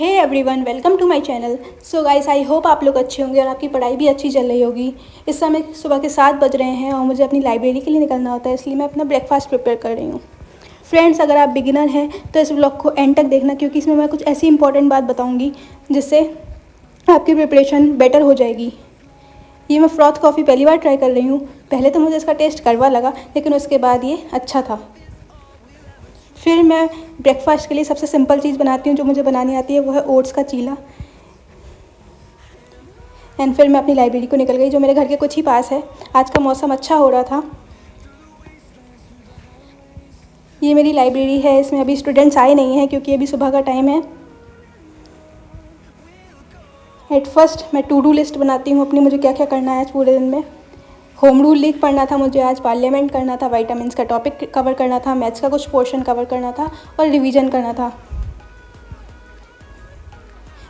Hey everyone, welcome to my channel. So guys, I hope आप लोग अच्छे होंगे और आपकी पढ़ाई भी अच्छी चल रही होगी। इस समय सुबह के 7 बज रहे हैं और मुझे अपनी लाइब्रेरी के लिए निकलना होता है, इसलिए मैं अपना ब्रेकफास्ट प्रिपेयर कर रही हूँ। फ्रेंड्स, अगर आप बिगिनर हैं तो इस ब्लॉग को एंड तक देखना, क्योंकि इसमें मैं कुछ ऐसी इंपॉर्टेंट बात बताऊँगी जिससे आपकी प्रिपरेशन बेटर हो जाएगी। ये मैं फ्रॉथ कॉफ़ी पहली बार ट्राई कर रही हूँ। पहले तो मुझे इसका टेस्ट कड़वा लगा, लेकिन उसके बाद ये अच्छा था। फिर मैं ब्रेकफास्ट के लिए सबसे सिंपल चीज़ बनाती हूँ जो मुझे बनानी आती है, वो है ओट्स का चीला। एंड फिर मैं अपनी लाइब्रेरी को निकल गई, जो मेरे घर के कुछ ही पास है। आज का मौसम अच्छा हो रहा था। ये मेरी लाइब्रेरी है, इसमें अभी स्टूडेंट्स आए नहीं हैं क्योंकि अभी सुबह का टाइम है। एट फर्स्ट मैं टू डू लिस्ट बनाती हूँ अपनी, मुझे क्या क्या करना है आज पूरे दिन में। होम रूल लीग पढ़ना था मुझे आज, पार्लियामेंट करना था, वाइटामिन्स का टॉपिक कवर करना था, मैथ्स का कुछ पोर्शन कवर करना था और रिवीजन करना था।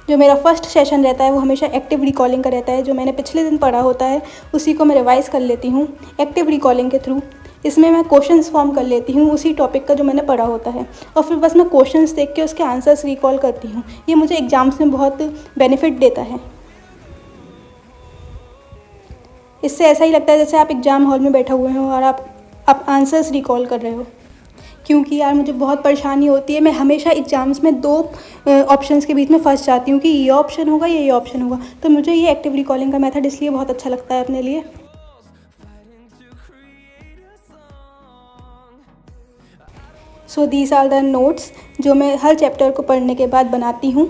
जो मेरा फर्स्ट सेशन रहता है वो हमेशा एक्टिव रिकॉलिंग का रहता है। जो मैंने पिछले दिन पढ़ा होता है उसी को मैं रिवाइज़ कर लेती हूँ एक्टिव रिकॉलिंग के थ्रू। इसमें मैं क्वेश्चंस फॉर्म कर लेती हूँ उसी टॉपिक का जो मैंने पढ़ा होता है, और फिर बस मैं क्वेश्चंस देख के उसके आंसर्स रिकॉल करती हूँ। ये मुझे एग्ज़ाम्स में बहुत बेनिफिट देता है। इससे ऐसा ही लगता है जैसे आप एग्ज़ाम हॉल में बैठे हुए हो और आप आंसर्स रिकॉल कर रहे हो। क्योंकि यार मुझे बहुत परेशानी होती है, मैं हमेशा एग्ज़ाम्स में दो ऑप्शंस के बीच में फंस जाती हूँ कि ये ऑप्शन होगा या ये ऑप्शन होगा। तो मुझे ये एक्टिव रिकॉलिंग का मेथड इसलिए बहुत अच्छा लगता है अपने लिए। So these are the notes जो मैं हर चैप्टर को पढ़ने के बाद बनाती हूँ।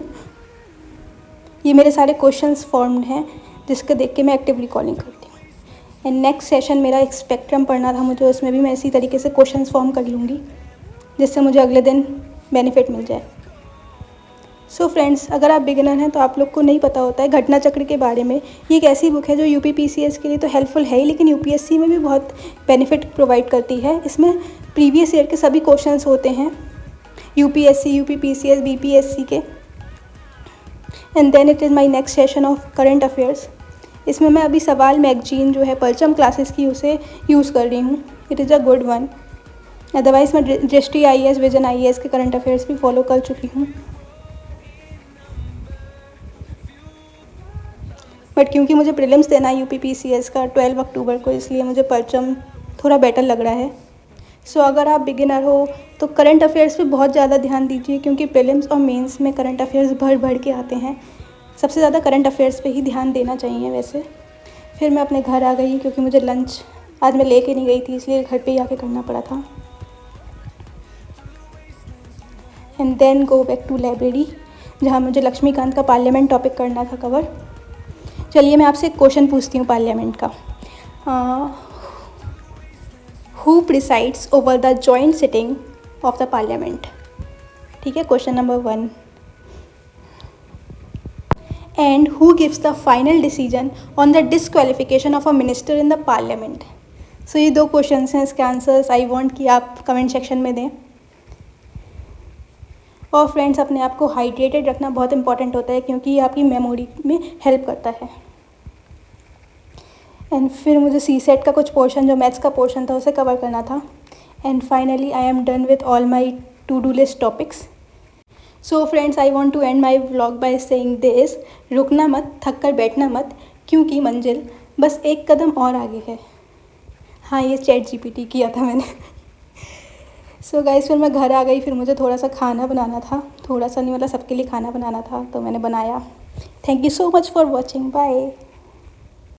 ये मेरे सारे क्वेश्चंस फॉर्म्ड हैं जिसको देख के मैं एक्टिव रिकॉलिंग करती हूँ। एंड नेक्स्ट सेशन मेरा एक स्पेक्ट्रम पढ़ना था मुझे, उसमें भी मैं इसी तरीके से क्वेश्चंस फॉर्म कर लूँगी जिससे मुझे अगले दिन बेनिफिट मिल जाए। सो फ्रेंड्स, अगर आप बिगिनर हैं तो आप लोग को नहीं पता होता है घटना चक्र के बारे में। ये एक ऐसी बुक है जो यूपीपीसीएस के लिए तो हेल्पफुल है ही, लेकिन यूपीएससी में भी बहुत बेनिफिट प्रोवाइड करती है। इसमें प्रीवियस ईयर के सभी क्वेश्चंस होते हैं, यूपीएससी, यूपीपीसीएस, बीपीएससी के। And then it is my next session of current affairs. इसमें मैं अभी सवाल मैगजीन जो है परचम क्लासेस की, उसे यूज़ कर रही हूँ। It is a good one. Otherwise मैं दृष्टि IAS, विजन IAS के करंट अफेयर्स भी फॉलो कर चुकी हूँ। बट क्योंकि मुझे प्रीलिम्स देना है यूपीपीसीएस का 12 अक्टूबर को, इसलिए मुझे परचम थोड़ा बेटर लग रहा है। सो अगर आप बिगिनर हो तो करंट अफेयर्स पे बहुत ज़्यादा ध्यान दीजिए, क्योंकि प्रीलिम्स और मेंस में करंट अफेयर्स भर भर के आते हैं। सबसे ज़्यादा करंट अफेयर्स पे ही ध्यान देना चाहिए वैसे। फिर मैं अपने घर आ गई क्योंकि मुझे लंच आज मैं लेके नहीं गई थी, इसलिए घर पे ही आके करना पड़ा था। And then go back to library, जहाँ मुझे लक्ष्मीकांत का पार्लियामेंट टॉपिक करना था कवर। चलिए मैं आपसे एक क्वेश्चन पूछती हूँ पार्लियामेंट का। Who presides over the joint sitting of the parliament? ठीक है, question number 1। And who gives the final decision on the disqualification of a minister in the parliament? So ये दो क्वेश्चन हैं, इसके आंसर्स आई वॉन्ट कि आप comment section में दें। और फ्रेंड्स, अपने आप को हाइड्रेटेड रखना बहुत इंपॉर्टेंट होता है, क्योंकि ये आपकी मेमोरी में हेल्प करता है। एंड फिर मुझे CSET का कुछ पोर्शन, जो मैथ्स का पोर्शन था, उसे कवर करना था। And finally I am done with all my to do list topics. So friends, I want to end my vlog by saying this: रुकना मत, थक कर बैठना मत, क्योंकि मंजिल बस एक कदम और आगे है। हाँ, ये ChatGPT किया था मैंने। सो गाइस, फिर मैं घर आ गई। फिर मुझे थोड़ा सा खाना बनाना था, थोड़ा सा नहीं मतलब सबके लिए खाना बनाना था, तो मैंने बनाया। Thank you so much for watching. Bye.